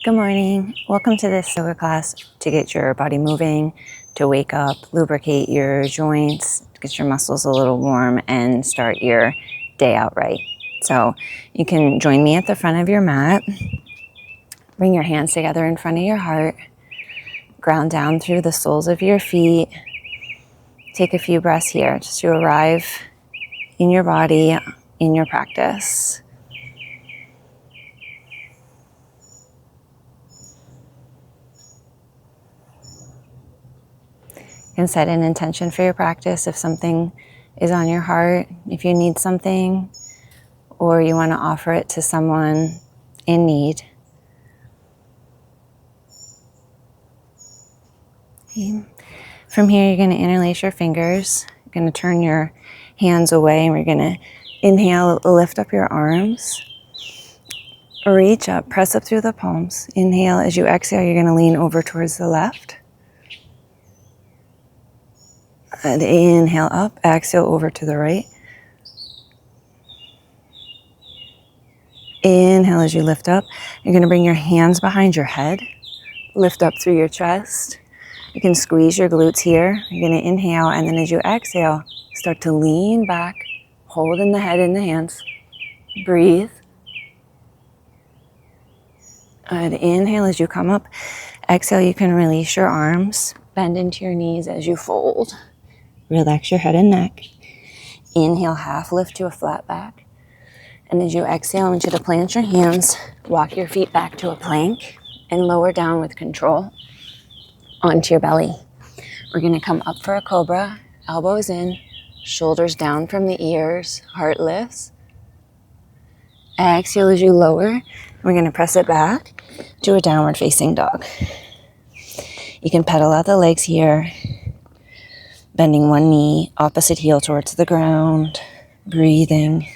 Good morning. Welcome to this yoga class to get your body moving, to wake up, lubricate your joints, get your muscles a little warm, and start your day out right. So you can join me at the front of your mat. Bring your hands together in front of your heart. Ground down through the soles of your feet. Take a few breaths here just to arrive in your body, in your practice. You can set an intention for your practice if something is on your heart, if you need something, or you want to offer it to someone in need. Okay. From here, you're going to interlace your fingers. You're going to turn your hands away, and we're going to inhale, lift up your arms. Reach up, press up through the palms. Inhale. As you exhale, you're going to lean over towards the left. And inhale up, exhale over to the right. Inhale as you lift up. You're going to bring your hands behind your head. Lift up through your chest. You can squeeze your glutes here. You're going to inhale, and then as you exhale, start to lean back, holding the head in the hands. Breathe. And inhale as you come up. Exhale, you can release your arms. Bend into your knees as you fold. Relax your head and neck. Inhale, half lift to a flat back. And as you exhale, I want you to plant your hands, walk your feet back to a plank, and lower down with control onto your belly. We're going to come up for a cobra, elbows in, shoulders down from the ears, heart lifts. Exhale as you lower. We're going to press it back to a downward facing dog. You can pedal out the legs here. Bending one knee, opposite heel towards the ground, breathing.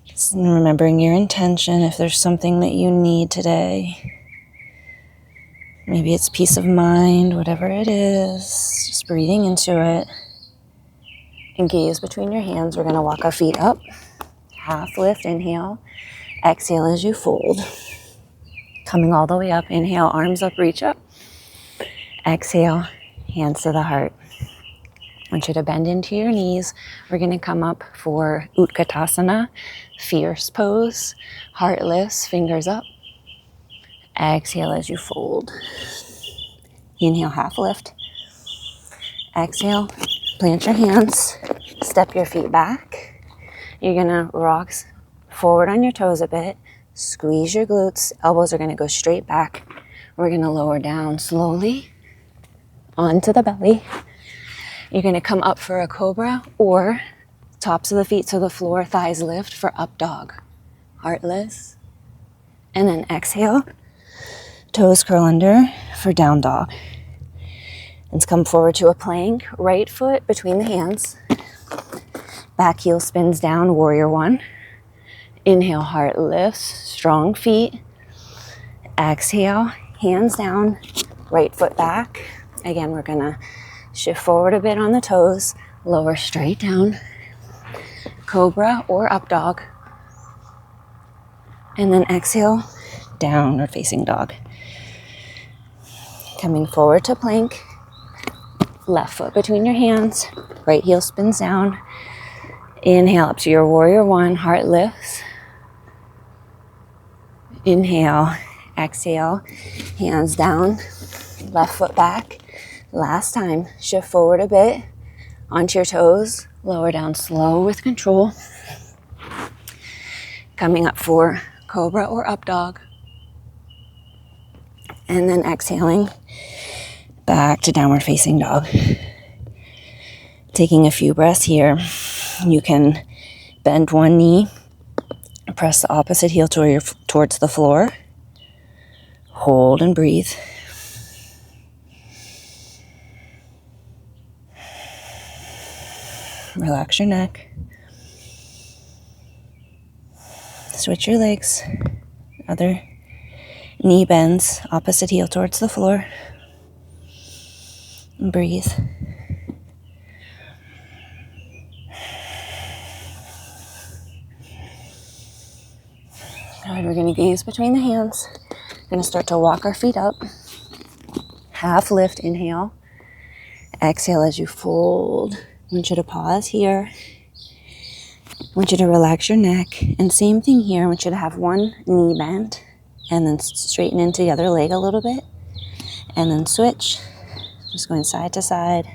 Just remembering your intention if there's something that you need today. Maybe it's peace of mind, whatever it is, just breathing into it. And gaze between your hands. We're going to walk our feet up. Half lift, inhale. Exhale as you fold. Coming all the way up, inhale, arms up, reach up. Exhale, hands to the heart. I want you to bend into your knees. We're going to come up for Utkatasana, fierce pose. Heart lifts, fingers up. Exhale as you fold. Inhale, half lift. Exhale, plant your hands. Step your feet back. You're going to rock forward on your toes a bit. Squeeze your glutes. Elbows are going to go straight back. We're going to lower down slowly onto the belly. You're going to come up for a cobra or tops of the feet to the floor, thighs lift for up dog. Heart lifts. And then exhale. Toes curl under for down dog. Let's come forward to a plank. Right foot between the hands. Back heel spins down, warrior one. Inhale, heart lifts, strong feet. Exhale, hands down, right foot back. Again, we're gonna shift forward a bit on the toes, lower straight down. Cobra or up dog. And then exhale, downward facing dog. Coming forward to plank. Left foot between your hands, right heel spins down. Inhale up to your warrior one, heart lifts. Inhale, exhale, hands down, left foot back. Last time, shift forward a bit, onto your toes, lower down slow with control. Coming up for cobra or up dog. And then exhaling, back to downward facing dog. Taking a few breaths here. You can bend one knee. Press the opposite heel towards the floor. Hold and breathe. Relax your neck. Switch your legs. Other knee bends, opposite heel towards the floor. And breathe. All right, we're going to gaze between the hands. We're going to start to walk our feet up. Half lift, inhale. Exhale as you fold. I want you to pause here. I want you to relax your neck. And same thing here. I want you to have one knee bent and then straighten into the other leg a little bit. And then switch. Just going side to side.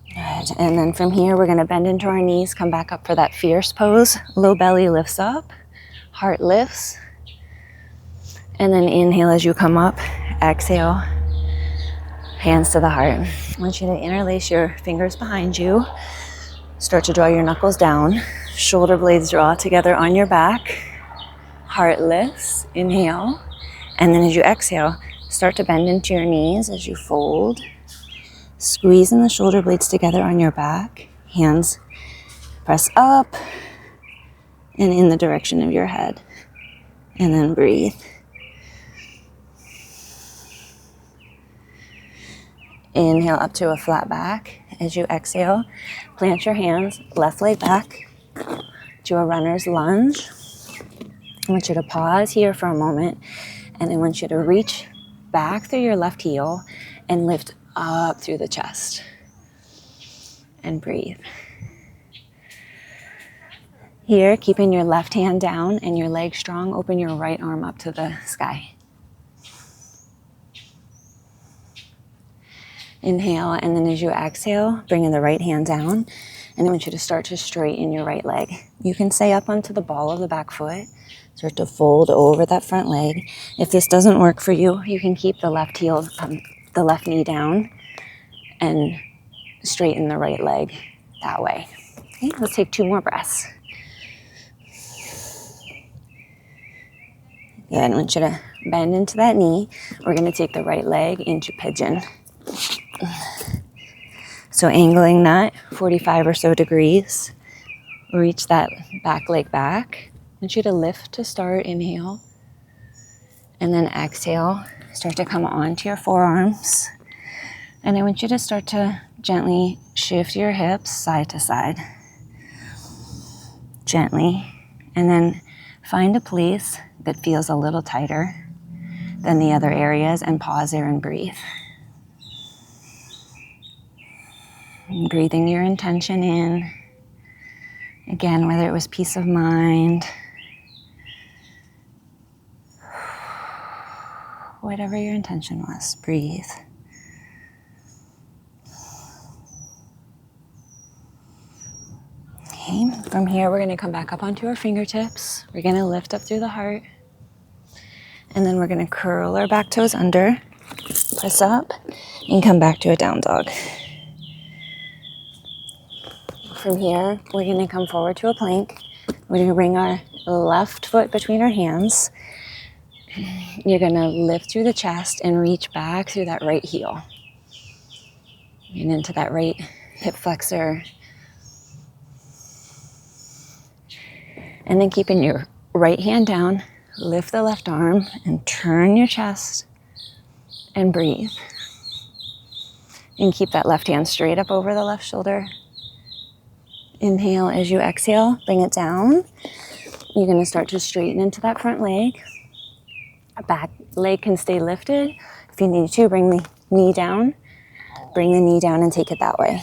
Good. And then from here, we're going to bend into our knees, come back up for that fierce pose. Low belly lifts up, heart lifts. And then inhale as you come up, exhale, hands to the heart. I want you to interlace your fingers behind you. Start to draw your knuckles down. Shoulder blades draw together on your back. Heart lifts, inhale. And then as you exhale, start to bend into your knees as you fold. Squeezing the shoulder blades together on your back. Hands press up and in the direction of your head. And then breathe. Inhale up to a flat back. As you exhale, plant your hands, left leg back to a runner's lunge. I want you to pause here for a moment, and I want you to reach back through your left heel and lift up through the chest. And breathe. Here, keeping your left hand down and your leg strong, open your right arm up to the sky. Inhale, and then as you exhale, bringing the right hand down, and I want you to start to straighten your right leg. You can stay up onto the ball of the back foot, start to fold over that front leg. If this doesn't work for you, you can keep the left heel, the left knee down, and straighten the right leg that way. Okay, let's take 2 more breaths. Good, I want you to bend into that knee. We're gonna take the right leg into pigeon. So angling that 45 or so degrees, reach that back leg back. I want you to lift to start, inhale. And then exhale, start to come onto your forearms. And I want you to start to gently shift your hips side to side. Gently. And then find a place that feels a little tighter than the other areas and pause there and breathe. And breathing your intention in. Again, whether it was peace of mind, whatever your intention was, breathe. Okay, from here we're going to come back up onto our fingertips. We're going to lift up through the heart. And then we're going to curl our back toes under, press up, and come back to a down dog. From here, we're going to come forward to a plank. We're going to bring our left foot between our hands. You're going to lift through the chest and reach back through that right heel. And into that right hip flexor. And then keeping your right hand down, lift the left arm and turn your chest and breathe. And keep that left hand straight up over the left shoulder. Inhale as you exhale, bring it down. You're going to start to straighten into that front leg. Back leg can stay lifted. If you need to, bring the knee down. Bring the knee down and take it that way.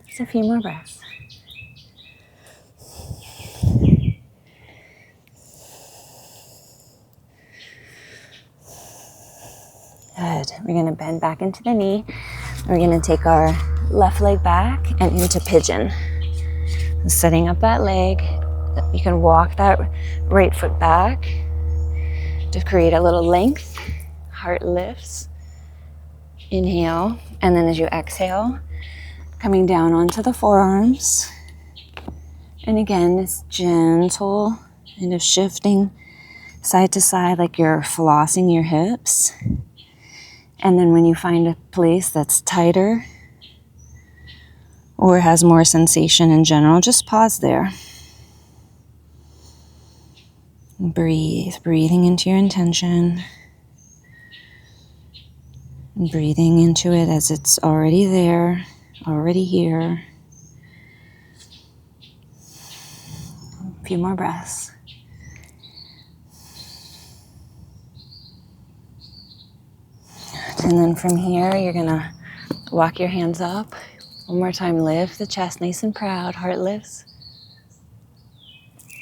Just a few more breaths. Good. We're going to bend back into the knee. We're going to take our left leg back and into pigeon. Setting up that leg. You can walk that right foot back to create a little length. Heart lifts. Inhale. And then as you exhale, coming down onto the forearms. And again, this gentle kind of shifting side to side like you're flossing your hips. And then when you find a place that's tighter or has more sensation in general, just pause there. Breathe, breathing into your intention. Breathing into it as it's already there, already here. few more breaths. And then from here, you're gonna walk your hands up. One more time, lift the chest nice and proud, heart lifts.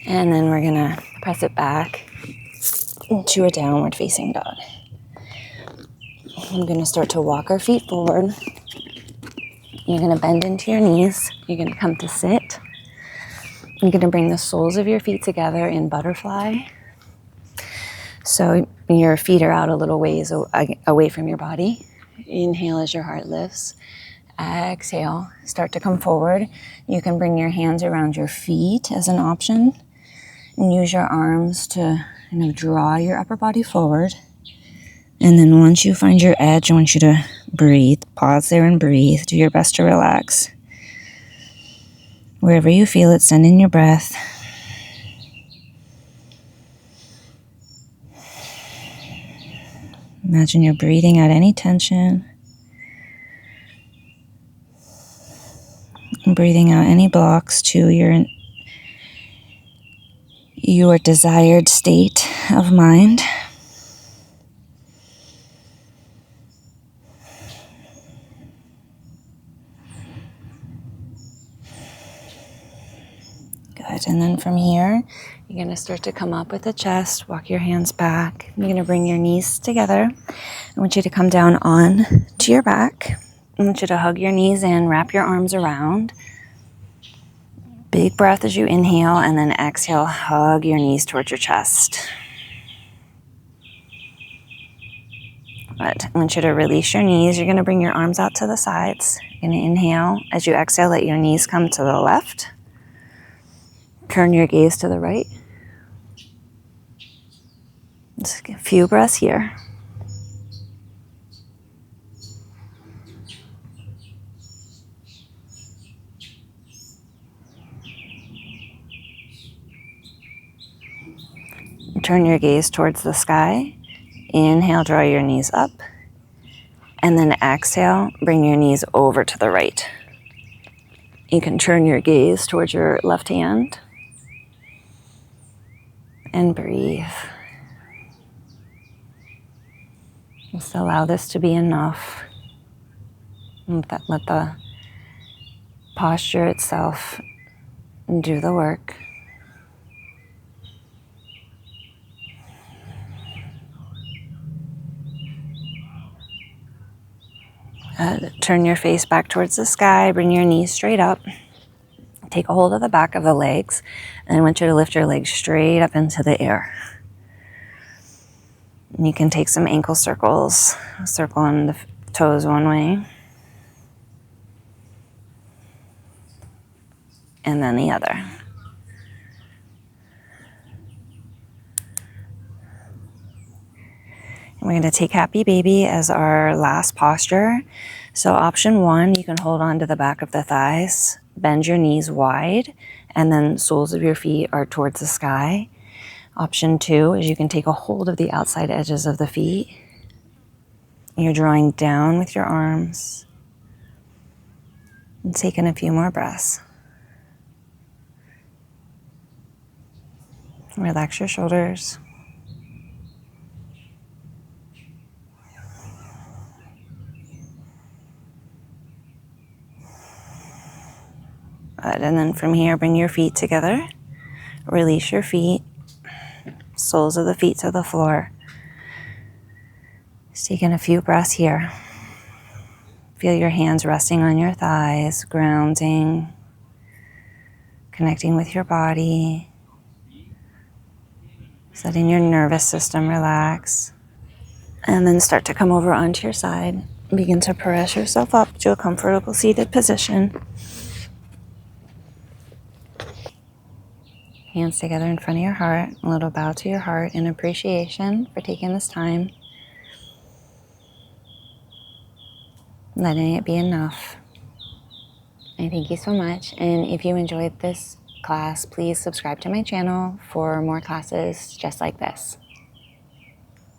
And then we're gonna press it back into a downward facing dog. I'm gonna start to walk our feet forward. You're gonna bend into your knees. You're gonna come to sit. You're gonna bring the soles of your feet together in butterfly. So your feet are out a little ways away from your body. Inhale as your heart lifts. Exhale, start to come forward. You can bring your hands around your feet as an option and use your arms to kind of draw your upper body forward. And then once you find your edge, I want you to breathe. Pause there and breathe. Do your best to relax. Wherever you feel it, send in your breath. Imagine you're breathing out any tension. And breathing out any blocks to your desired state of mind. Good. And then from here, you're going to start to come up with the chest, walk your hands back. You're going to bring your knees together. I want you to come down on to your back. I want you to hug your knees in, wrap your arms around. Big breath as you inhale, and then exhale, hug your knees towards your chest. Good. I want you to release your knees. You're going to bring your arms out to the sides. You're going to inhale. As you exhale, let your knees come to the left. Turn your gaze to the right. Just a few breaths here. Turn your gaze towards the sky. Inhale, draw your knees up. And then exhale, bring your knees over to the right. You can turn your gaze towards your left hand. And breathe. Just allow this to be enough. Let the posture itself do the work. Turn your face back towards the sky. Bring your knees straight up. Take a hold of the back of the legs. And I want you to lift your legs straight up into the air. And you can take some ankle circles. Circle on the toes one way. And then the other. And we're going to take Happy Baby as our last posture. So option 1, you can hold on to the back of the thighs, bend your knees wide, and then soles of your feet are towards the sky. Option 2 is you can take a hold of the outside edges of the feet. You're drawing down with your arms and taking a few more breaths. Relax your shoulders. Good. And then from here, bring your feet together. Release your feet. Soles of the feet to the floor. Just taking a few breaths here. Feel your hands resting on your thighs, grounding, connecting with your body. Just letting your nervous system relax. And then start to come over onto your side. Begin to press yourself up to a comfortable seated position. Hands together in front of your heart. A little bow to your heart in appreciation for taking this time. Letting it be enough. I thank you so much. And if you enjoyed this class, please subscribe to my channel for more classes just like this.